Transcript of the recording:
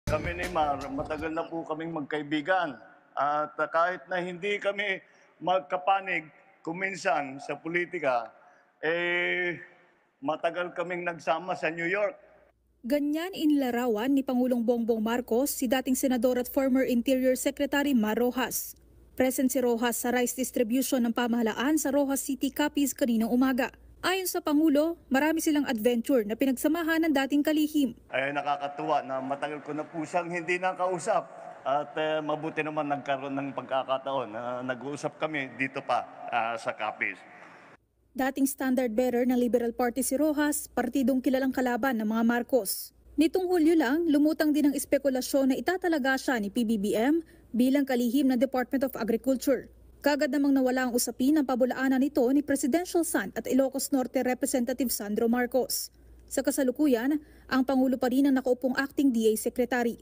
Kami ni Mar, matagal na po kaming magkaibigan. At kahit na hindi kami magkapanig kuminsan sa politika, matagal kaming nagsama sa New York. Ganyan inilarawan ni Pangulong Bongbong Marcos si dating senador at former Interior Secretary Mar Rojas. Present si Rojas sa rice distribution ng pamahalaan sa Rojas City, Capiz kaninang umaga. Ayon sa Pangulo, marami silang adventure na pinagsamahan ng dating kalihim. Ay nakakatuwa na matagal ko na po siyang hindi nakausap. At mabuti naman nagkaroon ng pagkakataon na nag-uusap kami dito pa sa Capiz. Dating standard bearer ng Liberal Party si Rojas, partidong kilalang kalaban ng mga Marcos. Nitong Hulyo lang, lumutang din ang espekulasyon na itatalaga siya ni PBBM bilang kalihim ng Department of Agriculture. Kagad namang nawala ang usapin ng pabulaanan nito ni Presidential Son at Ilocos Norte Representative Sandro Marcos. Sa kasalukuyan, ang Pangulo pa rin ang nakaupong acting DA Secretary.